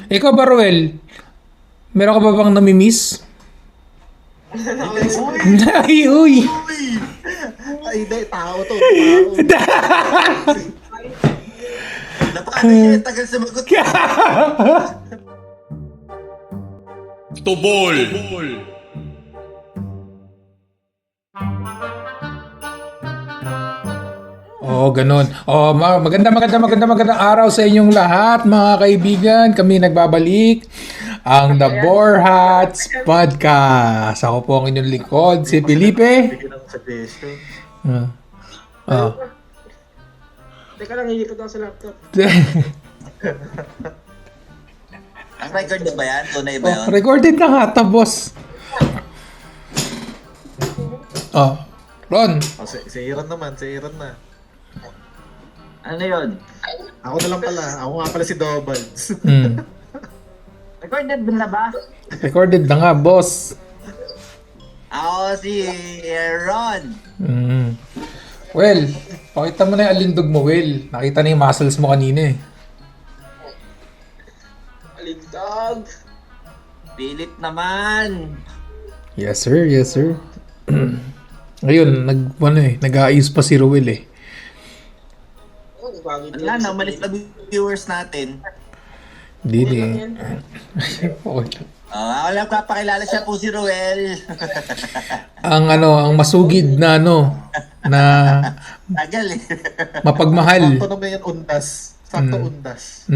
Ikaw ba, Ruel? Meron ka ba bang namimiss? Ay, uy! Ay, hindi. Tao to. Tao. Napakano yun, tagal sumagot. Tubol. Oo, ganun. Oh, magandang araw sa inyong lahat, mga kaibigan. Kami nagbabalik ang The Borhats Podcast. Ako po ang inyong lingkod, si Felipe. Bigyan ng suggestion. Oh. Teka lang, hilikot ako sa laptop. Ang record na ba yan? Tunay ba yun? Recorded na nga, boss. Oh, Ron. Oh, si Aaron naman. Si Aaron na. Ano yun? Ako na lang pala. Ako nga pala si Dobbles. Recorded na ba? Recorded na nga, boss. Ako si Aaron. Well, pakita mo na yung alindog mo, Will. Nakita na yung muscles mo kanina eh. Alindog! Pilit naman. Yes, sir. Yes, sir. Ngayon, nag-aayos pa si Ruel eh. Oh, bagay Wala na, umalis na viewers natin. Hindi lang eh. yan. Okay. Ako lang papakilala siya po si Ruel. Ang masugid na na Tagal eh. mapagmahal. Sakto naman yan undas. Sakto undas.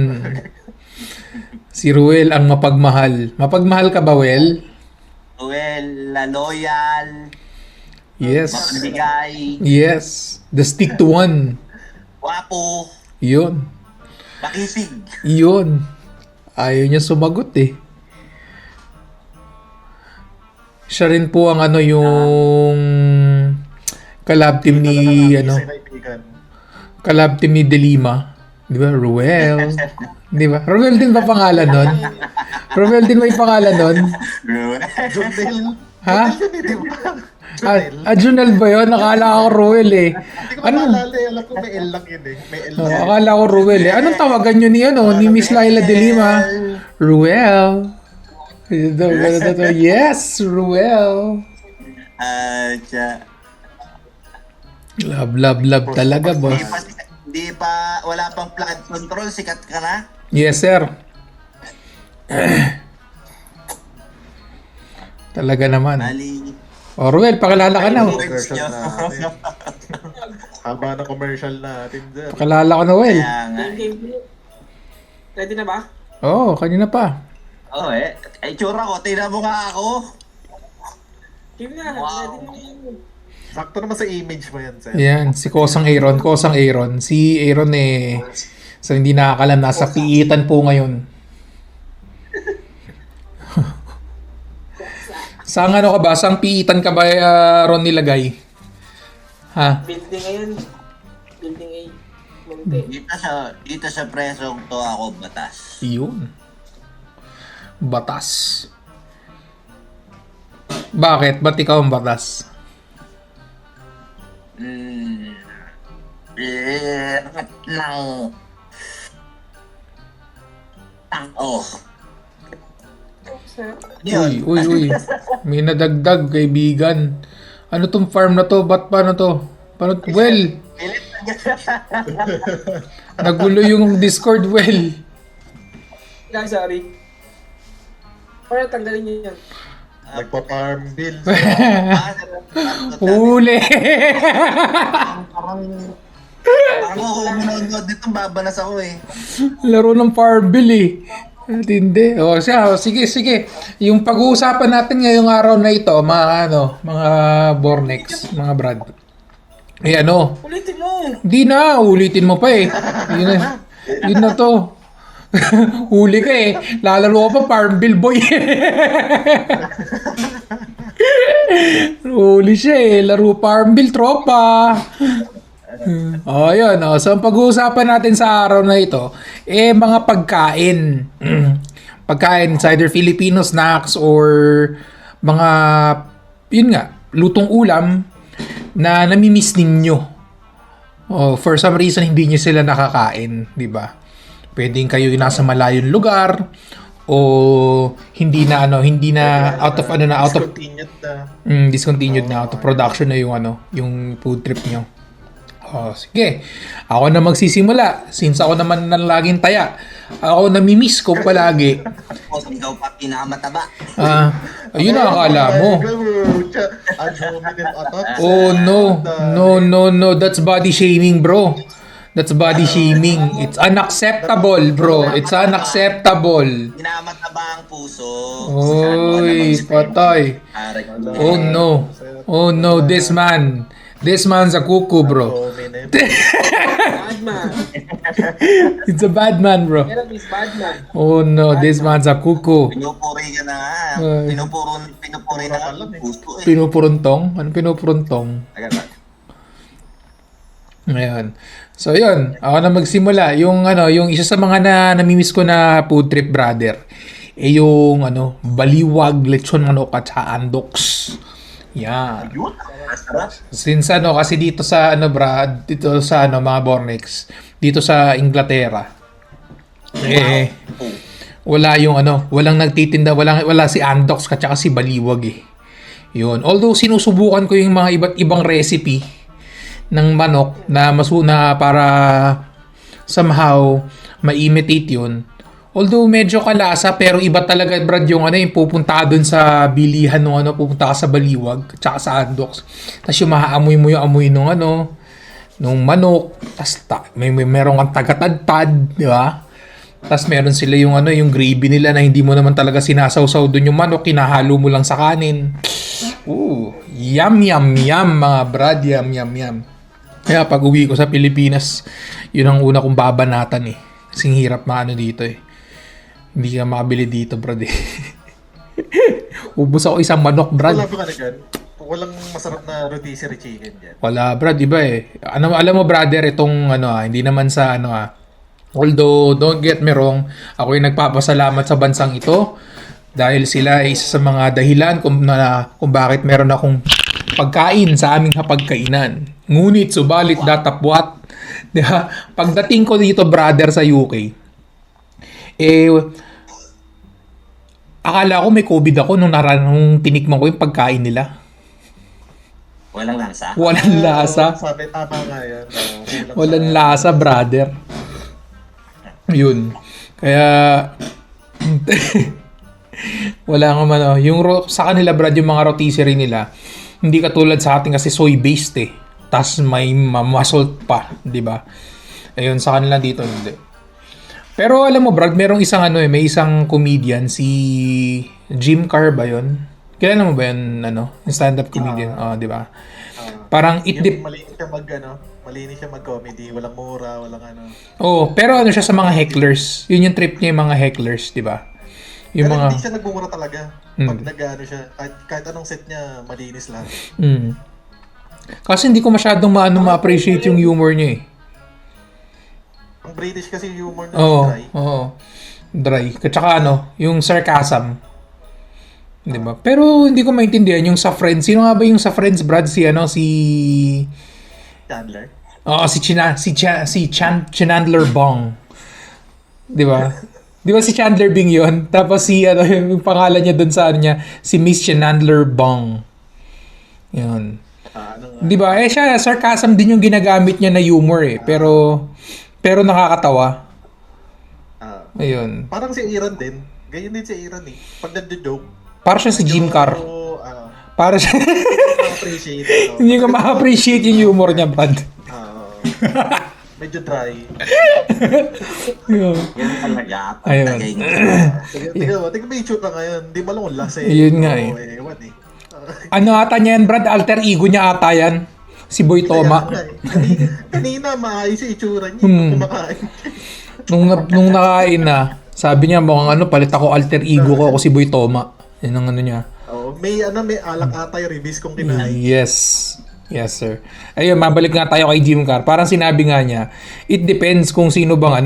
Si Ruel ang mapagmahal. Mapagmahal ka ba, Will? Ruel, la loyal, Yes. magbigay, Yes. The stick to one. wapo, Yun. makisig. Yun. Ayaw niya sumagot eh. Siya rin po ang yung collab team ni Isa kaibigan. collab team ni Delima. Di ba? Ruel. Di ba? Ruel din ba pangalan nun? Ruel din ba yung pangalan nun? Junel. Ha? Di ba? Junel ba yun? Nakala ko Ruel eh. Hindi ko maalala eh. Alam ko may L lang yun eh. May L lang. Akala ko Ruel eh. Anong tawagan nyo ni Miss Laila Delima? Ruel. Yes, Ruel. Tiya. Love talaga, boss. Di pa, wala pang flood control, sikat ka na? Yes, sir. Talaga naman. Mali. O, Ruel, pakilala ka na. Commercial natin. Haba na commercial natin dyan. Pakilala ka na, Will. Kaya nga. Game. Ready na ba? Oo, kanina pa. Oo eh. Ay, tsura ko, tingnan mo nga ako. Game na, Wow. ready na yun. Sakto naman sa image mo yan, sir. Yan, si Kosang Aaron. Si Aaron eh, sa hindi nakakalam, nasa piitan po ngayon. Sang ano ka ba? Sang piitan ka ba, Ron, nilagay? Ha? Building ngayon. Building A. Monte. Dito sa presong to ako batas. Yun. Batas. Bakit? Ba't ikaw ang batas? Lahat ng tao. Uy. May nadagdag, kaibigan. Ano tong farm na to? Ba't paano to? Paano to? Well, nagulo yung Discord, well. Lang, sorry. Para tanggalin niyo yan. Nagpa-farm bill. Huli. Parang ako manonood dito, babanas ako eh. Laro ng farm bill eh. Hindi. O siya, sige. Yung pag-uusapan natin ngayong araw na ito, mga Bornex, mga Brad. Eh Ulitin mo! di na, ulitin mo pa eh. Yun na to. Huli ka eh. Lalaro ka pa, farm bill boy. Huli siya eh. Laro farm bill, tropa. Yun. So, ang pag-uusapan natin sa araw na ito, mga pagkain. Pagkain, it's either Filipino snacks or mga, yun nga, lutong ulam na namimiss ninyo. For some reason, hindi nyo sila nakakain, di ba? Pwedeng kayo nasa malayong lugar o hindi na out of Discontinued na. discontinued na, out of production na yung yung food trip nyo. Sige. Ako na magsisimula. Since ako naman na laging taya. Ako namimiss ko palagi. O, ikaw pa pinakamataba. Ayun ang akala mo. Oh no. No. That's body shaming, bro. That's body shaming. It's unacceptable, bro. It's unacceptable. Pinakamataba ang puso. Oy, patay. Oh no. Oh no, this man's a cuckoo, bro. Bad man. It's a bad man, bro. Get up, is bad man. Oh no, this man's a cuckoo. Pinupuri ka na nga. Ay. Pinupuri na nga ang puso eh. Pinupuruntong? Ano pinupuruntong? Ngayon. So, yun. Ako na magsimula. Yung isa sa mga namimiss ko na food trip, brother, yung baliwag, lechon manok at saka andoks. Yan. Yun, masarap. Since kasi dito sa dito sa mga Bornex, dito sa Inglaterra. Wala yung walang nagtitinda, wala si Andox at saka si Baliwag eh. Yun. Although sinusubukan ko yung mga iba't ibang recipe ng manok na masuna para somehow ma-imitate yun. Although medyo kalasa pero iba talaga brad yung yung pupunta ka dun sa bilihan pupunta ka sa Baliwag tsaka sa Andox. Tapos yung mahaamoy mo yung amoy nung nung manok. Tapos meron kang tagatadtad, di ba? Tapos meron sila yung yung gravy nila na hindi mo naman talaga sinasawsaw dun yung manok, kinahalo mo lang sa kanin. Ooh, yum mga brad, yum. Kaya pag uwi ko sa Pilipinas, yun ang una kong babanatan eh. Kasing hirap dito eh. Hindi ka makabili dito, brad eh. Ubus ako isang manok, brad. Wala ba ka na walang masarap na rotisserie chicken dyan. Wala, brad, iba eh. Alam mo, brother, itong hindi naman sa although, don't get me wrong, ako yung nagpapasalamat sa bansang ito dahil sila ay isa sa mga dahilan kung bakit meron akong pagkain sa aming hapagkainan. Ngunit, subalit, datapwat. Diba? Pagdating ko dito, brother, sa UK, akala ko may COVID ako nung tinikman ko yung pagkain nila. Walang lasa. Walang lasa. Sabi, tama nga yan. Walang lasa, brother. Yun. Kaya, wala nga man. Yung sa kanila, brad, yung mga rotisserie nila, hindi katulad sa ating kasi soy-based eh. Tas may salt pa, di ba? Ayun, sa kanila dito, hindi. Pero alam mo, brad, merong isang may isang comedian, si Jim Carr ba yun? Kilala mo ba yun, yung stand-up comedian? Di ba? Parang malinis siya mag-comedy, walang mura, walang pero siya sa mga hecklers. Yun yung trip niya, yung mga hecklers, di ba? Yung pero mga... hindi siya nagmumura talaga. Pag siya, kahit anong set niya, malinis lang. Kasi hindi ko masyadong ma-appreciate yung humor niya eh. Ang British kasi humor na dry. Dry. Tsaka yung sarcasm. Di ba? Pero hindi ko maintindihan yung sa Friends. Sino nga ba yung sa Friends, Brad? Si Chandler? Oo, si Chandler Bong. Di ba? Di ba si Chandler Bing yun? Tapos yung pangalan niya dun sa si Miss Chandler Bong. Yun. Di ba? Siya, sarcasm din yung ginagamit niya na humor eh. Pero nakakatawa. Ayun. Parang si Aaron din. Ganyan din si Aaron eh. Pag nagdo-joke. Para siya si Jim Carr. Para siya... Hindi ko ma-appreciate yung humor niya, Brad. Medyo dry. Yan talaga. Ayun. Tingnan mo yung itsura ngayon. Hindi ba lang lasa eh. Yun nga eh. Ewan eh. Ata niya yan, Brad? Alter ego niya ata yan. Si Boy Toma. Kanina maayos yung itsura niya. Kumakain. Nung nakain na, sabi niya, mukhang palit ako alter ego ko, ako si Boy Toma. Yan ang niya. May alak ata yung reviews kong kinain. Yes, sir. Ayun, mabalik nga tayo kay Jim Carr. Parang sinabi nga niya, it depends kung sino bang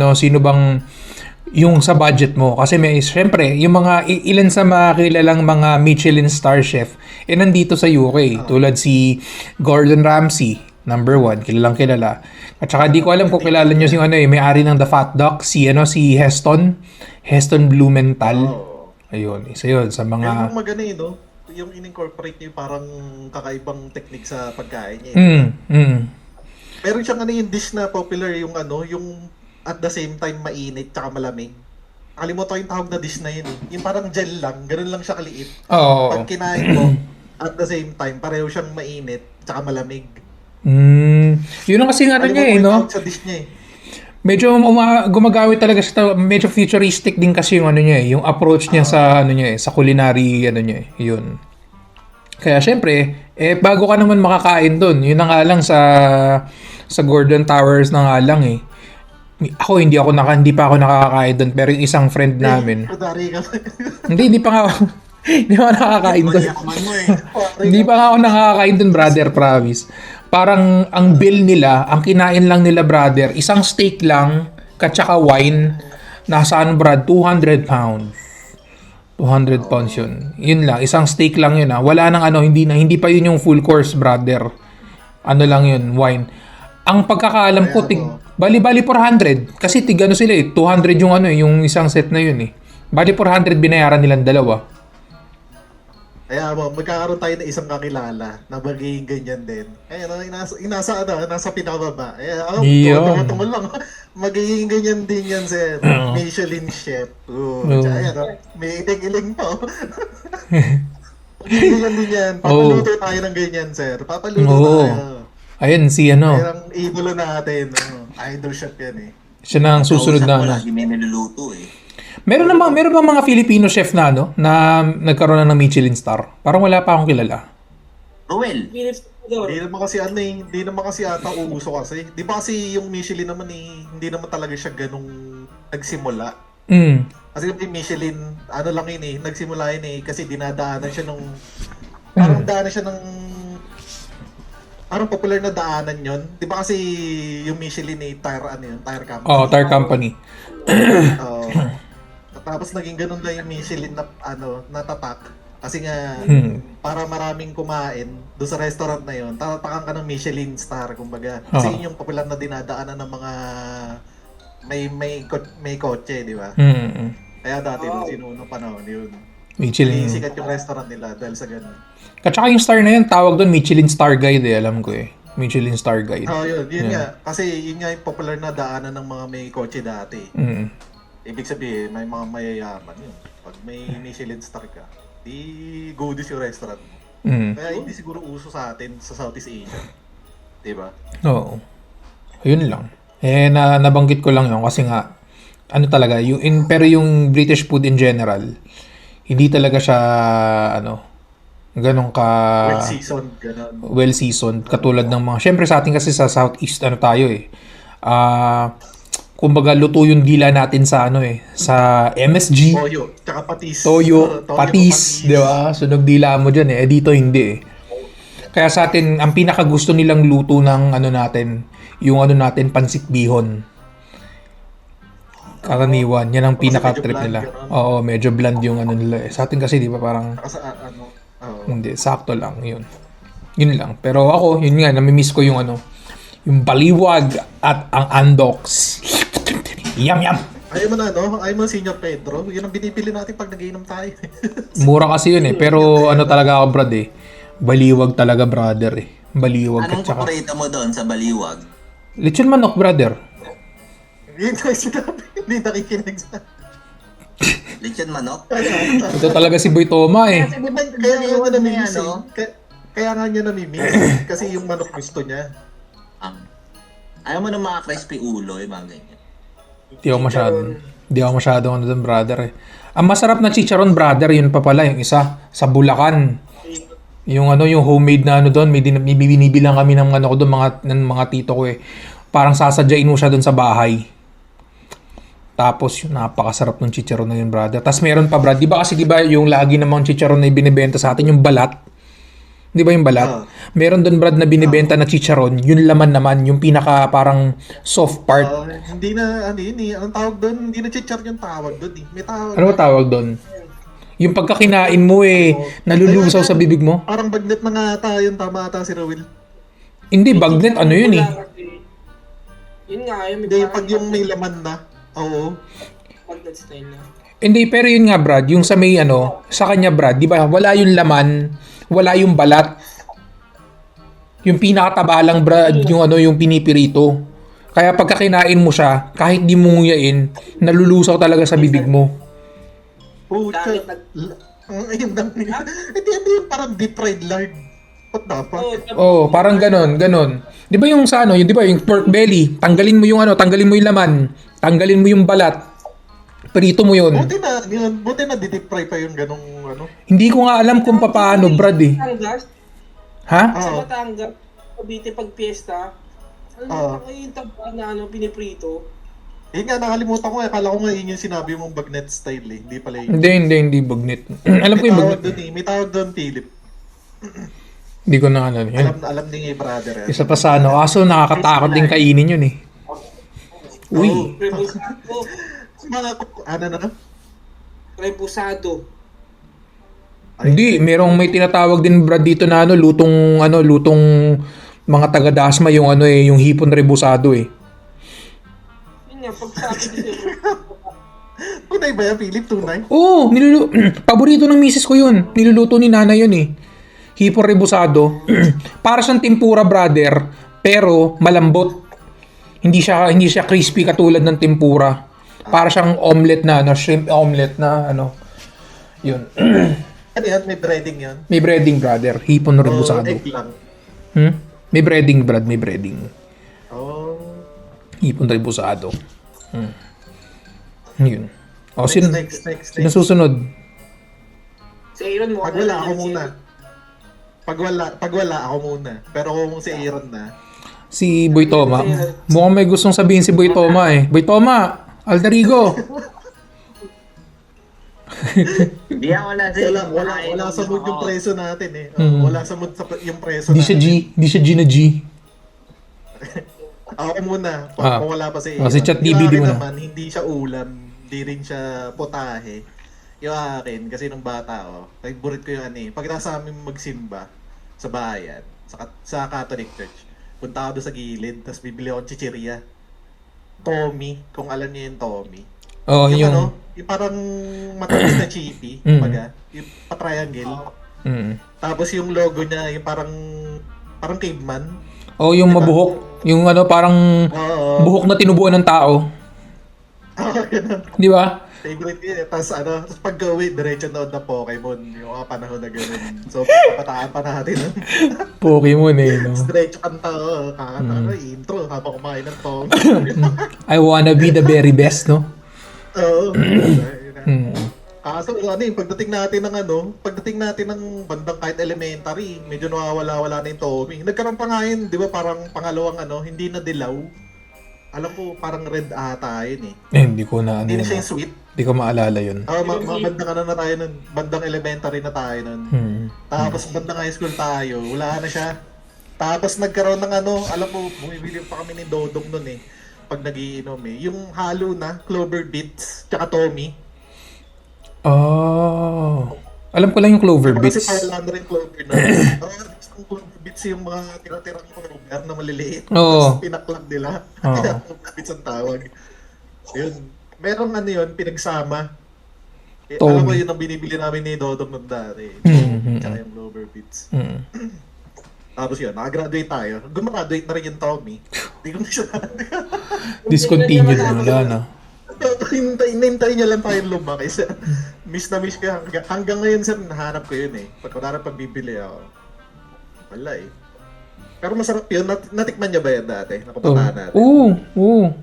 yung sa budget mo. Kasi syempre, yung mga ilan sa mga kilalang mga Michelin star chef, nandito sa UK. Tulad si Gordon Ramsay, number 1, kilalang kilala. At saka di ko alam kung kilala nyo yung may-ari ng The Fat Duck, si Heston Heston Blumenthal. Oo. Ayun, isa yun sa Kaya mga... yung maganda no? Yung in-incorporate niya yung parang kakaibang technique sa pagkain niya. Meron siyang ano yung dish na popular yung ano, yung at the same time mainit tsaka malamig. Nakalimutan ko yung tawag na dish na yun eh. Yung parang gel lang, ganun lang siya kaliit. Oo. Pag kinain mo, at the same time, pareho siyang mainit tsaka malamig. Yun ang kasi ano niya eh, Nakalimutan ko yung no? tawag sa dish niya eh. Medyo gumagamit talaga siya, medyo futuristic din kasi yung ano niya eh, yung approach niya sa ano niya eh, sa culinary ano niya eh, yun. Kaya syempre, bago ka naman makakain doon, yun na nga lang sa Gordon Towers na nga lang eh. Ako hindi pa ako nakakain doon, pero yung isang friend namin, Kadari ka. hindi pa nga ako, hindi pa ako nakakain doon. Yakman mo eh. Hindi pa nga ako nakakain doon, brother, promise. Parang ang bill nila, ang kinain lang nila, brother, isang steak lang, katsaka wine, nasa ano, brad, 200 pounds. 200 pounds yun. Yun lang, isang steak lang yun ah. Wala nang ano, hindi pa yun yung full course, brother. Ano lang yun, wine. Ang pagkakaalam ko, bali 400. Kasi tig ano sila eh, 200 yung ano eh, yung isang set na yun eh. Bali 400 binayaran nilang dalawa. Kaya mo, magkakaroon tayo ng isang kakilala na magiging ganyan din. Ayan, nasa pinababa. Ayan, Yun. tungkol lang. Magiging ganyan din yan, sir. Michelin chef. Ayan, may iling-iling pa. Magiging ganyan din yan. Papaluto tayo ng ganyan, sir. Papaluto tayo. Ayun, si ano. Kaya ang idolo natin. Idol chef yan eh. Siya na ang susunod na ano. Lagi may niluluto eh. Meron bang mga Filipino chef na ano na nagkaroon na ng Michelin star? Parang wala pa akong kilala. Ruel. Hindi naman kasi hindi naman kasi ata uso kasi. Di ba kasi yung Michelin naman eh, hindi naman talaga siya ganung nagsimula. Kasi yung Michelin, ano lang yun eh, nagsimula yun eh, kasi dinadaanan siya ng, parang daanan siya ng, parang popular na daanan yun. Di ba kasi yung Michelin eh, tire company. Oh, tire company. Tapos naging ganun na yung Michelin na natatak. Kasi nga, para maraming kumain doon sa restaurant na yun, tatapakan ka ng Michelin star, kumbaga. Kasi yun yung popular na dinadaanan ng mga may kotse, di ba? Kaya dati nung sinunong panahon yun. Michelin. Sikat yung restaurant nila dahil sa ganun. At saka yung star na yun, tawag doon Michelin Star Guide eh, alam ko eh. Michelin Star Guide. Yun nga. Kasi yun nga yung popular na daanan ng mga may kotse dati. Ibig sabihin, may mga mayayaman yun. Pag may Michelin star ka, di goodies yung restaurant mo. Kaya hindi siguro uso sa atin sa Southeast Asia. Diba? Oo. Yun lang. Nabanggit ko lang yun kasi nga, ano talaga, pero yung British food in general, hindi talaga siya, ganun ka... Well-seasoned, ganun. Well-seasoned. Katulad ng mga... Siyempre sa atin kasi sa Southeast, tayo eh. Kumbaga, luto yung dila natin sa sa MSG. Toyo, tsaka patis. Toyo, patis, di ba? Sunog dila mo dyan eh. Dito hindi eh. Kaya sa atin, ang pinakagusto nilang luto ng natin, yung natin, pansit bihon. Karaniwan, yan ang pinaka-trip nila. Oo, medyo bland yung nila eh. Sa atin kasi, di ba, parang... Hindi, sakto lang, yun. Yun lang. Pero ako, yun nga, namimiss ko yung yung baliwag at ang andoks. Yum, yum! Ayaw mo na Senior Pedro. Yun ang binipili natin pag nag-iinom tayo. Mura kasi yun eh. Pero talaga ako, brad eh. Baliwag talaga, brother eh. Baliwag Anong at saka... paborito mo doon sa baliwag? Lechon manok, brother. Yun tayo sinabi. Hindi nakikinig sa... Lechon manok? Ito talaga si Boy Toma eh. Kaya nga niya namimiss Kaya nga niya namimiss. Kasi yung manok gusto niya. Ayaw mo ng mga crispy ulo, yung mga ganyan. Di ako masyado doon, brother eh. Ang masarap na chicharon, brother, yun pa pala, yung isa, sa Bulacan. Yung yung homemade na doon, may binibilang kami ng ko doon, ng mga tito ko eh. Parang sasadyain mo siya doon sa bahay. Tapos, yung napakasarap ng chicharon na yun, brother. Tapos meron pa, brad, di ba yung lagi namang chicharon na ibinibenta sa atin, yung balat? Di ba yung balat? Meron doon, brad, na binibenta na chicharon, yung laman naman, yung pinaka parang soft part. Hindi na, ang tawag doon, hindi na chichar yung tawag doon eh. May tawag. Ano ba tawag doon? Yung pagkakinain mo eh, nalulusaw sa bibig mo? Parang bagnet na nga ata, yung tama ata si Rowel. Hindi, bagnet, yun eh. Yun nga, yung Hindi, pag yung may laman na. Oo. Bagnet style na. Hindi, pero yun nga Brad, yung sa may ano, sa kanya Brad, di ba wala yung laman, wala yung balat. Yung pinakataba lang Brad, yung ano, yung pinipirito. Kaya pagka kinain mo siya, kahit di mo nguyain, nalulusaw talaga sa bibig mo. Pucha. Bakit nag- Ayun lang. Hindi yung parang deep fried lard. Ba't dapat? Oh, parang ganon. 'Di ba yung sa ano, yung 'di ba yung pork belly, tanggalin mo yung ano, tanggalin mo yung laman, tanggalin mo yung balat. Prito mo yun. Buti na deep fry pa yung ganong ano. Hindi ko nga alam kung paano, Brad eh. Batangas, Ha? sa Oo. Batangas, Cavite pag piyesta, Oo. yung taba na ano, piniprito. Yun nga, nakalimutan ko. Akala ko nga yun yung sinabi mong bagnet style eh. Hindi pala yun. Hindi bagnet. Alam ko May yung tawag bagnet. doon eh. May tawag doon, Philip. Hindi ko na alam yun. Alam din yung brother. Eh. Isa pa sa ano, kaso nakakatakot din kainin yun eh. Uy, Oo. Rebusado. Mga, ano na? Rebusado. hindi, may tinatawag din Brad dito na lutong mga taga-Dasma yung ano eh, yung hipon rebusado eh. Yun nga, pag sabi dito, Tunay ba yan, Philip? Tunay? Oo, paborito ng misis ko yun. Niluluto ni nanay yun eh. Hipon rebusado. Para siyang tempura, brother, pero malambot. Hindi siya crispy katulad ng tempura. Para siyang omelet na, shrimp omelet na, yun. Ano yan? May breading yan? May breading, brother. Hipon rebusado. Egg lang. May breading, Brad. May breading. Oh. Hipon rebusado. Yun. O, sino Next. susunod? sa Aaron mo, Pag wala ako muna. Pag wala ako muna. Pero kung si Aaron na, Si Boy Toma. Mukhang may gustong sabihin si Boy Toma eh. Boy Toma! Aldarigo! Hindi ako wala wala sa mood yung preso natin eh. Wala sa mood yung preso Di siya G. natin. Di siya G na G. Ako muna, Ah. kung wala pa si Oh, si Chat Yung DVD akin mo na. naman, hindi siya ulam, hindi rin siya potahe. Yung akin, kasi nung bata favorite ko yung ano eh, pag nasa amin magsimba sa bayan, sa Catholic Church, punta ako doon sa gilid, tapos bibili ako ng chichirya. Tommy, kung alam niyo yung Tommy. Oh, Yung yung... yung parang matamis na chippy, baga, yung pa-triangle. Tapos yung logo niya, yung parang caveman. Oh, yung mabuhok. Yung parang Oo. buhok na tinubuan ng tao. Ganun. Di ba? Favorite yun eh. Tapos tapos pag-uwi, diretso noon na Pokemon. Yung mga panahon na gano'n. So, papataan pa natin. Pokemon eh, no? Diretso kanta, kakanta, intro, habang kumain ng tong. I wanna be the very best, no? Oo. Hmm. Kaso, pagdating natin ng bandang kahit elementary, medyo nawawala-wala na yung Tommy. Nagkaroon pa nga yun, di ba, parang pangalawang hindi na dilaw. Alam ko, parang red ata yun eh. Hindi ko na Hindi na siya yung sweet. Hindi ko maalala yun. Bandang na tayo nun. Bandang elementary na tayo nun. Tapos bandang high school tayo, wala na siya. Tapos nagkaroon ng alam mo, bumibili pa kami ni Dodong nun eh. Pag nagiinom eh. Yung halo na, Clover Beats, tsaka Tommy. Oh. Alam ko lang yung Clover Kasi Beats. wala na rin Clover na. Yung Clover Beats yung mga tira-tirang Clover na maliliit. Oo. Tapos pinaklag nila. Oo. Kaya Clover Beats ang tawag. Yun. Merong yun, pinagsama. Tommy. Alam mo yun ang binibili namin ni Dodong nung dati. Tsaka yung Clover Beats. Tapos yun, nakagraduate tayo. Gumagraduate na rin yung Tommy. Hindi ko na siya. Discontinued na wala na. Hinintay niya lang tayo lumaki. Miss na miss ko. Hanggang ngayon, sir, nahanap ko yun eh. Pag bibili ako. Wala eh. Pero masarap yun. Natikman niya ba yan dati? Nakupuntahan natin. Oo.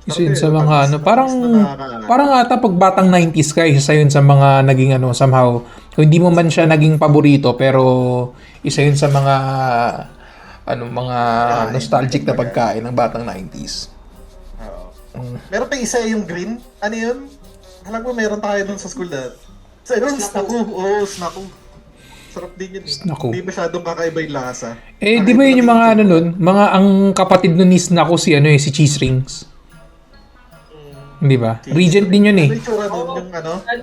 Isa yun sa mga parang ata pag batang 90s ka, isa yun sa mga naging somehow, kung hindi mo man siya naging paborito, pero isa yun sa mga mga nostalgic na pagkain ng batang 90s. Meron pa isa yung green. Ano yun? Alam mo, meron tayo dun sa school na. Sa snaku. Oo, snaku. Sarap din yun. Snaku. Hindi masyadong kakaiba yung lasa. Di ba yun yung mga nun? Mga ang kapatid nun ni Snaku si si Cheese Rings. Di ba? Regent din yun eh. Ano yung tsura nun?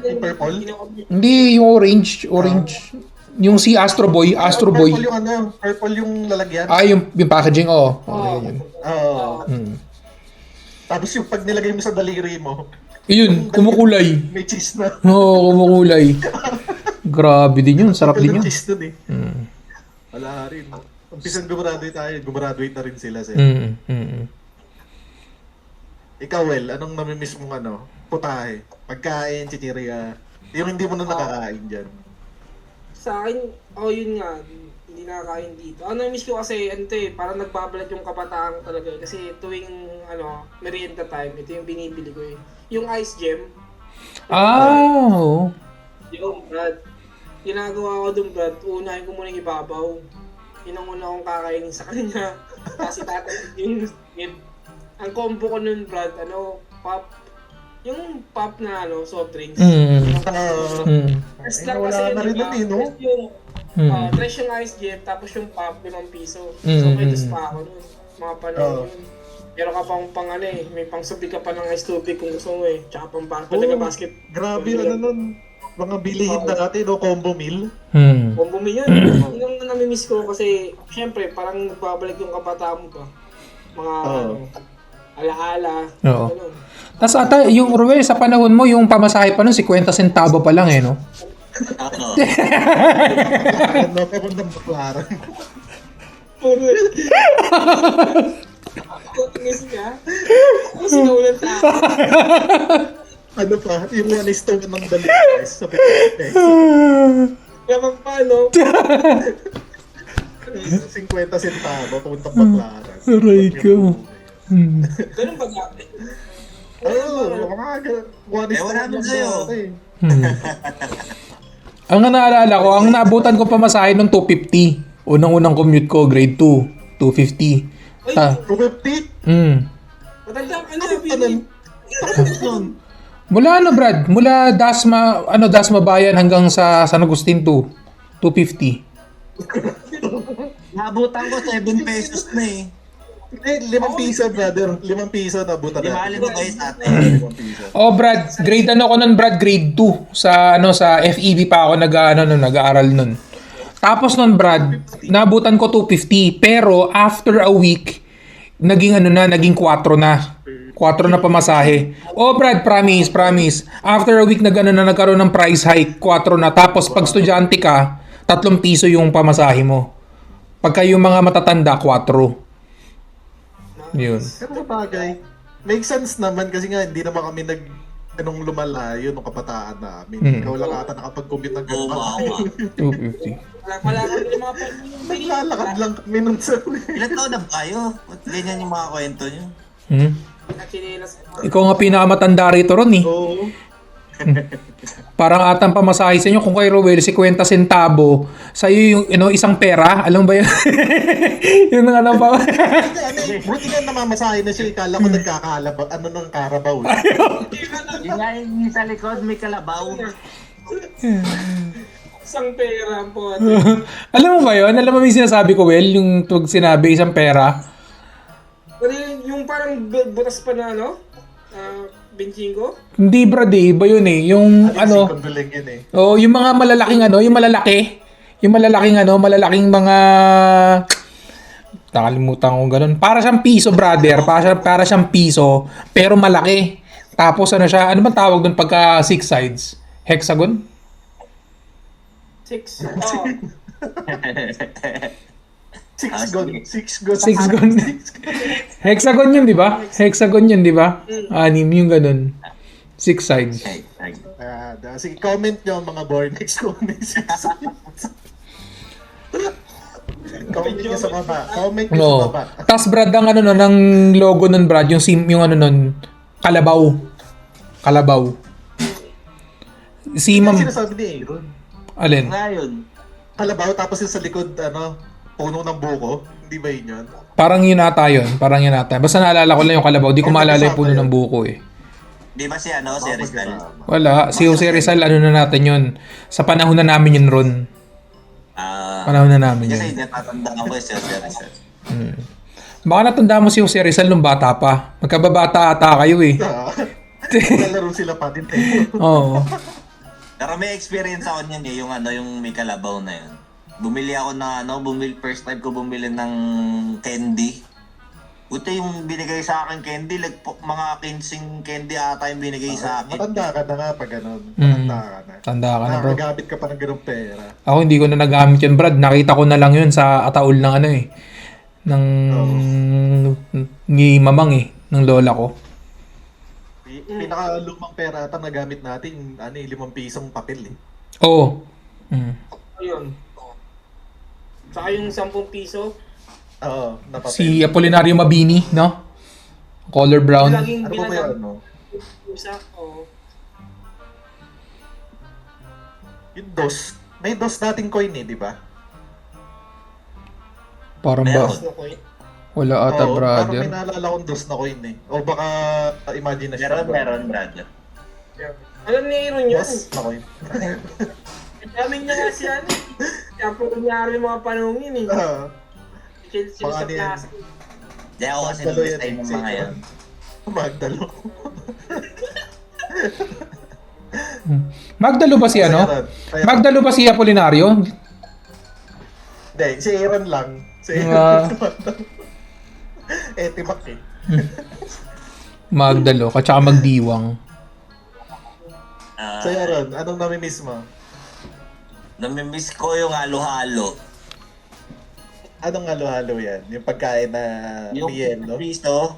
Yung purple? Hindi, yung orange. Yung si Astro Boy. Purple yung purple yung lalagyan. Yung packaging, oo. Okay, yun. Oo. Tapos yung pag nilagay mo sa daliri mo, Yun, kumukulay. May cheese na. Oo, kumukulay. Grabe din yun. Sarap din Yung yun. cheese dun eh. Mm. Wala rin. Umpisan gumraduate tayo. Gumraduate na rin sila. Sir. Ikaw, Well, anong namimiss mong putahe? Pagkain, chichirya. Yung hindi mo na nakakain dyan. Sa akin, yun nga, hindi nakakain dito. Miss ko kasi, parang nagbabalik yung kabataan ko talaga. Kasi tuwing, merienda time, ito yung binibili ko eh. Yung ice gem, Oo. yung Brad. Ginagawa ko dun, Brad, unahin ko muna yung ibabaw. Yun ang una kong kakainin sa kanya. Kasi tatapos yung gem. Ang combo ko nun, Brad, pop. Yung pop na, soft drinks. Fresh lang kasi wala yun, na rin diba? nun eh, no? Fresh yung, fresh yung ice gem, tapos yung pop, 5 piso. So, may dos pa ako nun. Mga panahon yun. Meron ka pang may pang subig ka pa ng ice tubig kung gusto mo eh. Tsaka pang basket. Grabe, nun. Mga bilihin na natin, combo meal. Combo mo yun. Yun ang namimiss ko kasi, syempre, parang nagbabalik yung kabataan mo pa. Mga, alaala. Oo. Ganun. Tapos ata, yung Ruel, sa panahon mo, yung pamasahe pa nun, 50 centavo pa lang eh, no? Ako. Pagandang baklaran. Puro. Kutingis ka? Ano sinulat sa akin? Ano pa? Yung one is to one ng daligas sa Pilipinas. Kapag paano? 50 centavo, puntang baklaran. Aray ko. Ganun ba dati? Oo, mga one is to wala one naman ng sa'yo. dati. Ang naalala ko, ang naabutan ko pamasahe nung 250. Unang-unang commute ko, grade 2. 250. Ay, Ah, 250? matanda ka na, Ano? Billy. Yun. mula Brad? Mula Dasma Bayan hanggang sa San Agustin 250. Nabutan ko 7 pesos na eh. 5 piso, brother. 5 piso na buta Di na. mahal ba kayo sa atin? 5 piso. Oh, Brad, grade ko nun, Brad, grade 2 sa sa FEB pa ako nag-aaral nun. Tapos nun, Brad, nabutan ko 250, pero after a week naging 4 na. 4 na pamasahe. Oh, Brad, promise. After a week nagkaroon ng price hike, 4 na. Tapos pag estudyante ka, 3 piso yung pamasahe mo. Pagka yung mga matatanda, 4. Yun. Pero sa bagay, make sense naman kasi nga hindi naman kami anong lumalayo nung kabataan namin. Ikaw lang ata nakapag-commute ng Oo, ganun. 250. Wala ko din yung mga Naglalakad lang kami nun sa Ilan taon na ba kayo? Ba't ganyan yung mga kwento nyo? Chinelas. Ikaw nga pinakamatanda rito ron eh. Oo. Parang atang pamasahe sa inyo kung kay Rowel 50 centavo, sa'yo yung isang pera, alam ba yun? Yung pa. Buti nga namamasahe na siya. Ikala ko nagkakalabaw. Ano ng karabaw. Yung nga yung sa likod may kalabaw. Isang pera po. Alam mo ba yun? Alam mo yung sinasabi ko, Well? Yung tuwag sinabi, isang pera. Yung parang butas pa na benching ko? Hindi, Brad eh. Iba yun eh. Yung Conduling yun eh. oh, yung mga malalaking yung malalaki. Yung malalaking mga... Nakalimutan ko ganun. Para siyang piso, brother. Para siyang piso, pero malaki. Tapos siya, ano bang tawag doon pagka 6 sides? Hexagon? 6. Six gun. 6 gon. Hexagon yun, di ba? Hexagon yun, di ba? 6 yung ganun. 6 sides. Sige, comment nyo mga boy. Next comment. Comment nyo sa baba. Comment nyo sa No. baba. Tas Brad, ang ng logo nun, Brad, yung nun, kalabaw. Si Yung Ma'am, sinasabi ni Aaron. alin? Ngayon, Kalabaw tapos yung sa likod, puno ng buko. Hindi ba yun yun? Parang yun ata yun. Basta naalala ko lang yung kalabaw. Di ko maalala yung puno ng buko eh. di ba si si Rizal? Wala. Si Jose Rizal, na natin yun. Sa panahon na namin yun, Ron. Panahon na namin Kasi yun. natatandaan ko si Rizal. Baka natanda mo si Jose Rizal nung bata pa. Magkababata ata kayo eh. Nalaro sila pa din. Oo. Pero may experience ako niyan eh, yung may kalabaw na yun. Bumili ako ng first time ko bumili ng candy. Buti yung binigay sa akin candy, like mga 15 candy ata yung binigay sa akin. Matanda ka na nga pag ganun. Matanda ka na. Tanda ka na, bro. Nakagamit ka pa ng ganung pera. Ako hindi ko na nagamit yun, Brad. Nakita ko na lang yun sa ataul ng ano eh. Ng ni mamang eh. Ng lola ko. Pinakalumang pera ata nagamit natin, 5 pisong papel eh. Oo. Ayun. Saka yung 10 piso, Oo, na papel. Si Apolinario Mabini, no? Color brown. laging Ano ba ba yun, no? Isa, oo. Yung DOS. May DOS dating coin eh, di ba? Parang ba? Meron. No coin. Wala ata, Oo, brother. parang may naalala akong DOS na coin eh. O baka imagination. Meron, brother. Yeah. Alam ni Aaron yun. DOS na coin. Daming niya nga siya. Kaya po nangyari yung mga panahon yun eh. Sila sa Baka din. plaza. Di ako kasi Magdalo nag yan, ng si mga yan. Magdalo. Magdalo ba si ano? Magdalo ba si Apolinario? Hindi, si Aaron lang. Si Ah. Aaron. Tibak eh. Magdalo, at saka magdiwang. Ah, So Aaron, anong nami-miss mo? namimiss ko yung halo-halo. Anong halo-halo yan? Yung pagkain na Yung yelo? piso.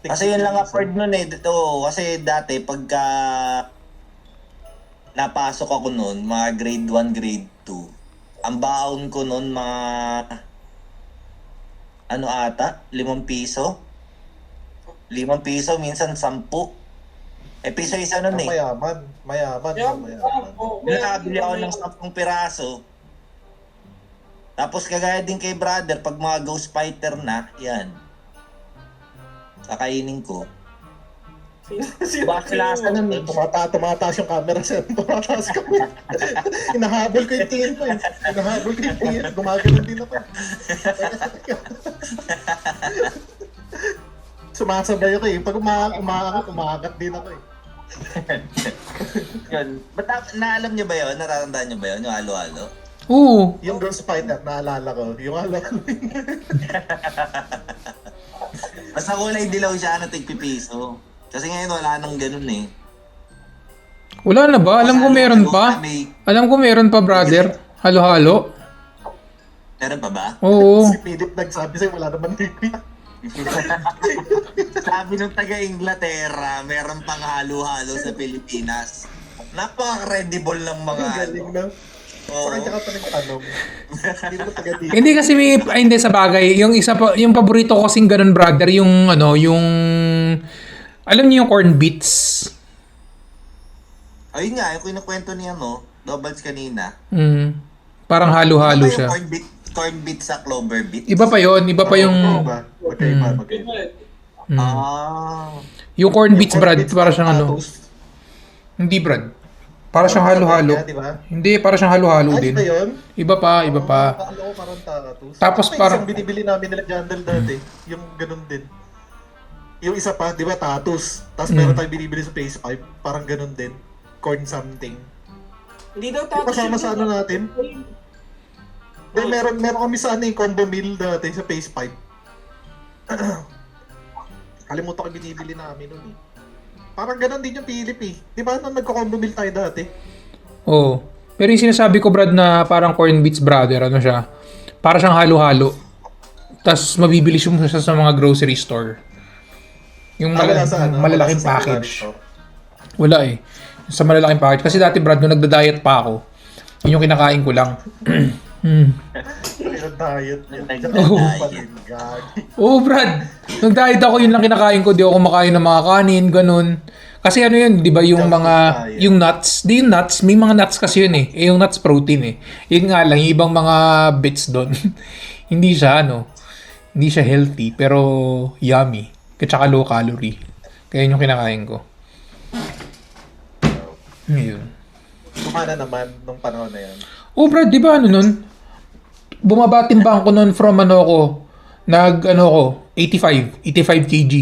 Kasi yun lang afford nun eh. Dito, kasi dati pagka napasok ako nun, mga grade 1, grade 2, ang baon ko nun mga ano ata, 5 piso. 5 piso, minsan 10. Piso isa nun eh. Mayaman. Mayaman. Yeah, Mayaman. oo. Nakabili ako ng 10 piraso. Tapos kagaya din kay brother, pag mga Ghost Fighter na, yan. Kakainin ko. Baklasa nun eh. Tumataas yung camera siya. Tumataas ka. Hinahabol ko yung tingin ko eh. Hinahabol ko yung tingin. Gumagano'n din ako. Sumasabay ako eh. Pag umaangat din ako eh. Yun. Ba't naalam nyo ba yun? Natatandaan nyo ba yun? Yung halo-halo? Oo. Yung Ghost Fighter, naalala ko. Yung halo-halo. Basta kulay dilaw siya na tigpipiso. Kasi ngayon wala nang ganun eh. Wala na ba? Alam ko meron pa. Alam ko meron pa, brother. Halo-halo. Meron pa ba? Oo. Si Philip nagsabi sa'yo, wala naman liquid. Sabi ng taga-Inglaterra, meron pang halo-halo sa Pilipinas. Napaka-credible ng mga Ang galing na. Oo. Saka ka pa nagtanong. Hindi mo taga dito. Hindi kasi hindi sa bagay. Yung isa pa, yung paborito ko kasing ganun, brother, yung ano, yung alam niyo yung corn beets. Ayun nga, yung kinukwento niya no, Doubles kanina. Parang halo-halo siya. Corn beet sa clover beet. Iba pa yon, iba pa yung Magkaiba. yung corn beets, Brad, para siyang ano. Tatos. Hindi, Brad. Para siyang halo-halo. Di ba? Hindi, para siyang halo-halo din. Ba yun? Iba pa. Akala ko parang tatos. Tapos parang- Isang binibili namin nila Jandal dati. Yung ganun din. Yung isa pa, di ba, tatos. Tapos meron tayong binibili sa Phase 5. Parang ganun din. Corn something. Hindi daw Yung tapos kasama sa ano natin. Then, meron kami sa ano yung combo meal dati sa Phase 5. Kalimutan ko binibili namin nun eh. Parang ganun din yung Philip eh. Di ba nung nagko-combo meal tayo dati? Oo. Pero yung sinasabi ko, Brad, na parang corn beets, brother, ano siya? Para siyang halo-halo. Tapos mabibili siya sa mga grocery store. Yung Wala sa ano, malalaking wala sa package. store. Wala eh. Sa malalaking package. Kasi dati, Brad, nung nagda-diet pa ako, yun yung kinakain ko lang. Yung diet. Oo. Oo, Brad. Nung diet ako, yun lang kinakain ko. Di ako kumakain ng mga kanin, ganun. Kasi ano yun, di ba yung mga, yung nuts, di yung nuts, may mga nuts kasi yun eh. Yung nuts protein eh. Yun nga lang, yung ibang mga bits doon, hindi siya hindi siya healthy, pero yummy. At saka low calorie. Kaya yun yung kinakain ko. Yun. Kumana naman nung panahon na yan. Oh, Brad, di ba nun? Bumaba timbang ko nun from ko, 85 kg.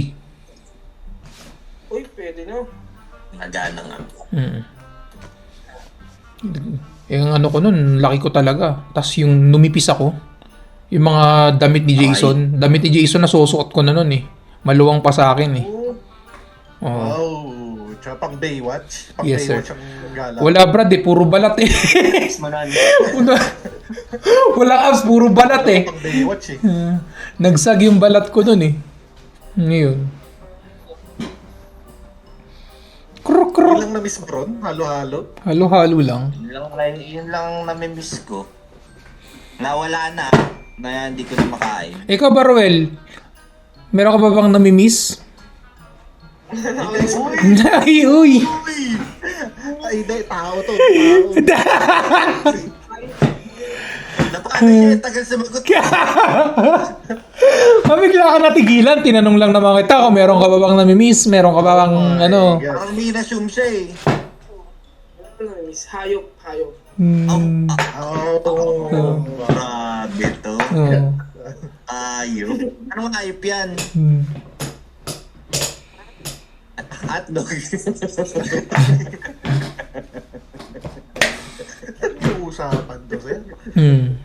Uy, pwede no. Nagana nga. Yung ko nun, laki ko talaga. Tapos yung numipis ako, Yung mga damit ni Jason. Damit ni Jason na susuot ko na nun eh. Maluwang pa sa akin eh. Oo. Oo. Wow. Tsaka pang Baywatch. Pang Yes, sir. Baywatch ang gala. Wala brad eh, puro balat eh. Wala abs, puro balat eh. Pang Baywatch eh. Nagsag yung balat ko nun eh. Ngayon. Kruk Yun kruk. lang na-miss mo ron? Halo-halo? Halo-halo lang. Yun lang namimiss ko. Nawala na hindi ko na makain. Ikaw ba, Roel? Meron ka ba bang namimiss? Ay, uy! Ay, hindi. Tao to. Tao. Paano yun? Tagal sumagot. Mabigla ka natigilan. Tinanong lang naman kita kung meron ka ba bang namimiss? Meron ka ba bang ano? Yes. Parang may na-assume siya eh. Ano na, miss? Hayop. Hmm. Oh. Grabe to. Oh. Ayop. Anong ayop yan? Hmm. Hotdog. Usapan to, sir. Hmm.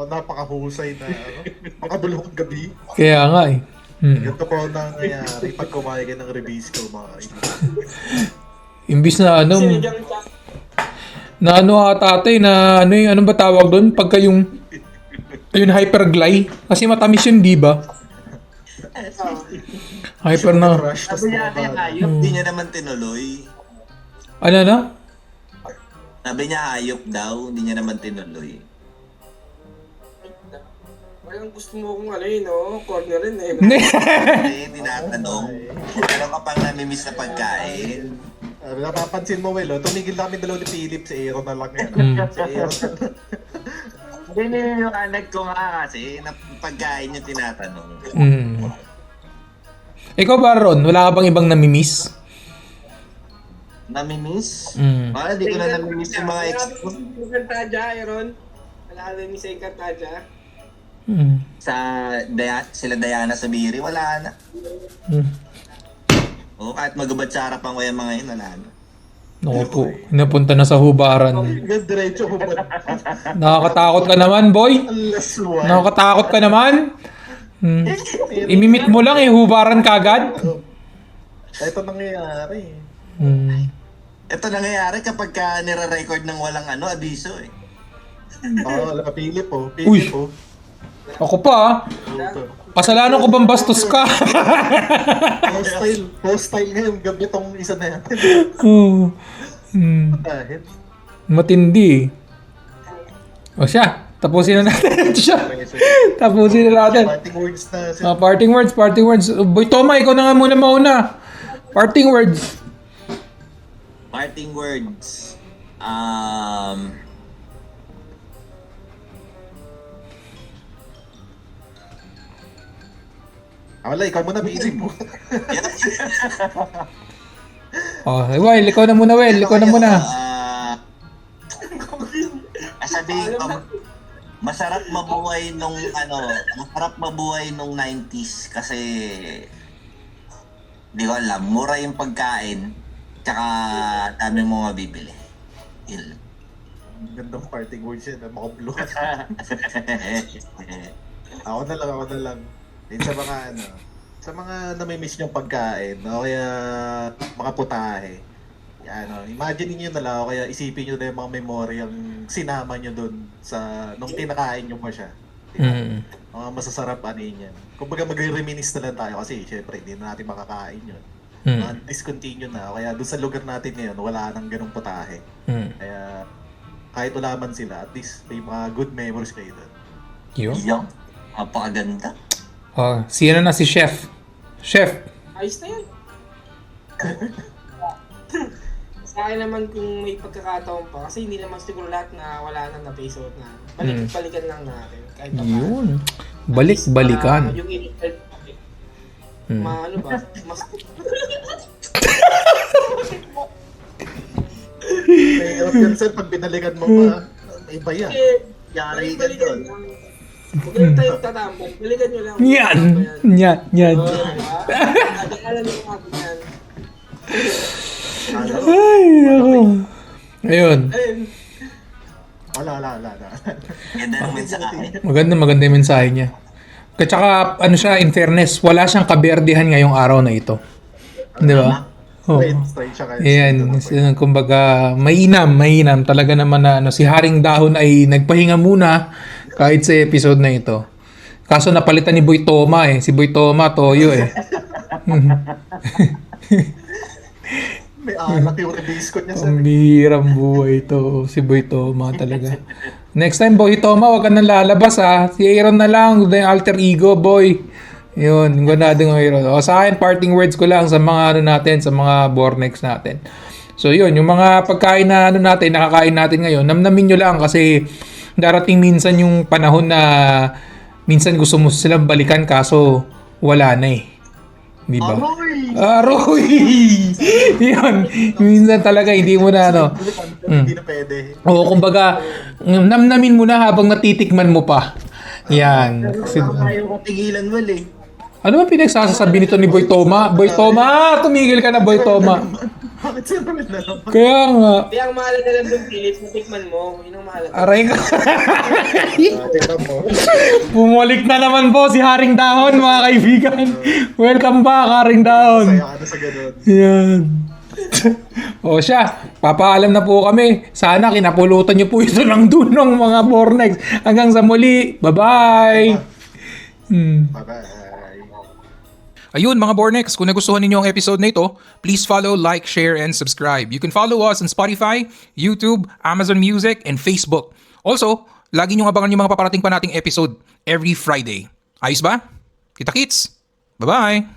Napakahusay na, makabulong gabi. Kaya nga eh. Hmm. Ganito po nangyayari pag kumain ka ng Rebisco, mga kaibigan. Imbis na ano, Sinigang ka. na ano ate, na ano yung, anong ba tawag doon? Pagka yung hyperglide. Kasi matamis yun, di ba? Hyper na. Rush, tas Sabi niya mga kaya hayop, di niya naman tinuloy. Ano na? Sabi niya hayop daw, hindi niya naman tinuloy. Parang gusto mo kung ano yun, no? Corner rin eh. Eh, tinatanong, meron ka pang namimiss na pagkain? napapansin mo, Will, tumigil na kami dalawa ni Philip, si Aaron na lang yan. Si Aaron. Hindi niliwanag ko nga kasi na pagkain yung tinatanong. Hmm. Ikaw ba, Ron? Wala ka bang ibang namimiss? Namimiss? Hmm. Wala, di ko na namimiss yung mga ex ko. Encantadia, Aaron. Wala ka rin sa Encantadia. Hmm. Sila Diana sa Biri, wala na. Hmm. O kahit magubatsara pang yung mga yun, wala na. Naku po, napunta na sa hubaran. Hanggang diretso ko ba? Nakakatakot ka naman, boy. Alas one. Nakakatakot ka naman. Hmm. Imimit mo lang eh, hubaran kagad. Ito nangyayari. Hmm. Ito nangyayari kapag ka nire-record ng walang abiso eh. Oo, wala ka Philip po. Uy. Philip po. Ako pa ah. Kasalanan ko bang bastos ka? Hostile ngayong gabi tong isa na yan. Oh. Hmm. Dahil. Matindi eh. O siya, tapusin na natin siya. Tapusin na natin. Parting words na siya. Parting words. Boy Toma, ikaw na nga muna mauna. Parting words. Parting words. Wala, ikaw muna, Philip mo. Oh, Will, ikaw na muna, Will. Ikaw na muna. Sabihin ko, masarap mabuhay nung 90s kasi di ko alam, mura yung pagkain tsaka dami mo mabibili. Yun. Gandang parting words yan, makablo. Ako na lang. Din sa mga sa mga namimiss niyong pagkain, o kaya mga putahe. Imagine niyo na lang, o kaya isipin niyo na yung mga memoryang sinama niyo doon sa nung kinakain niyo pa siya. Mm. Mga masasarap yan. Kumbaga magre-reminisce na lang tayo kasi syempre hindi na natin makakain yun. Mm. Discontinue na, o kaya doon sa lugar natin ngayon, wala nang ganung putahe. Mm. Kaya kahit wala man sila, at least may mga good memories kayo doon. Yun. Yung, napakaganda. Oh, sino na si Chef? Chef. Ayos na yan. Sa akin naman kung may pagkakataon pa, kasi hindi naman siguro lahat na wala nang na-episode na. Balik-balikan lang natin. Kahit pa Yun. Balik-balikan. yung in-help natin. Ano ba? Mas... Mahirap yan, sir, pag binalikan mo pa, may iba yan. Yari ka doon. Huwag lang tayo tatambol. Balikan nyo lang. Yan. Alam nyo ako yan. Ay, ako. Ayun. Ayun. Wala. Ganda ng mensahe. Maganda yung mensahe niya. At saka, ano siya, in fairness, wala siyang kaberdihan ngayong araw na ito. Di ba? Oh. Straight siya kayo. Ayan, kumbaga, mainam. Talaga naman na si Haring Dahon ay nagpahinga muna kahit sa episode na ito. Kaso napalitan ni Boy Toma eh. Si Boy Toma, toyo eh. May alak yung release ko niya sa Ang bihirang buhay ito. Si Boy Toma talaga. Next time, Boy Toma, wag ka nang lalabas ha. Si Aaron na lang, yung alter ego, boy. Yun, ganado ng Aaron. O sa akin, parting words ko lang sa mga natin, sa mga Bornex natin. So yun, yung mga pagkain na nakakain natin ngayon, namnamin nyo lang kasi darating minsan yung panahon na minsan gusto mo silang balikan kaso wala na eh. Di ba? Aroy! Yun. Minsan talaga hindi mo na Hindi na pwede. Oo, kumbaga, namnamin mo na habang natitikman mo pa. Yan. Ayaw kong tigilan eh. Ano ba pinagsasasabi nito ni Boy Toma? Boy Toma! Tumigil ka na, Boy Toma. Bakit siya naman na naman? Kaya nga. Kaya ang mahalaga lang doon, Philip, natikman mo. Yun ang mahalaga. Aray ka. Tingnan mo. Bumalik na naman po si Haring Dahon, mga kaibigan. Welcome back, Haring Dahon. Saya ka na sa ganun. Yan. O siya, papaalam na po kami. Sana kinapulutan niyo po ito ng dunong mga Bornex. Hanggang sa muli. Bye-bye. Bye-bye. Ayun mga Bornex, kung nagustuhan ninyo ang episode na ito, please follow, like, share, and subscribe. You can follow us on Spotify, YouTube, Amazon Music, and Facebook. Also, lagi nyo abangan yung mga paparating pa nating episode every Friday. Ayos ba? Kita-kits! Bye-bye!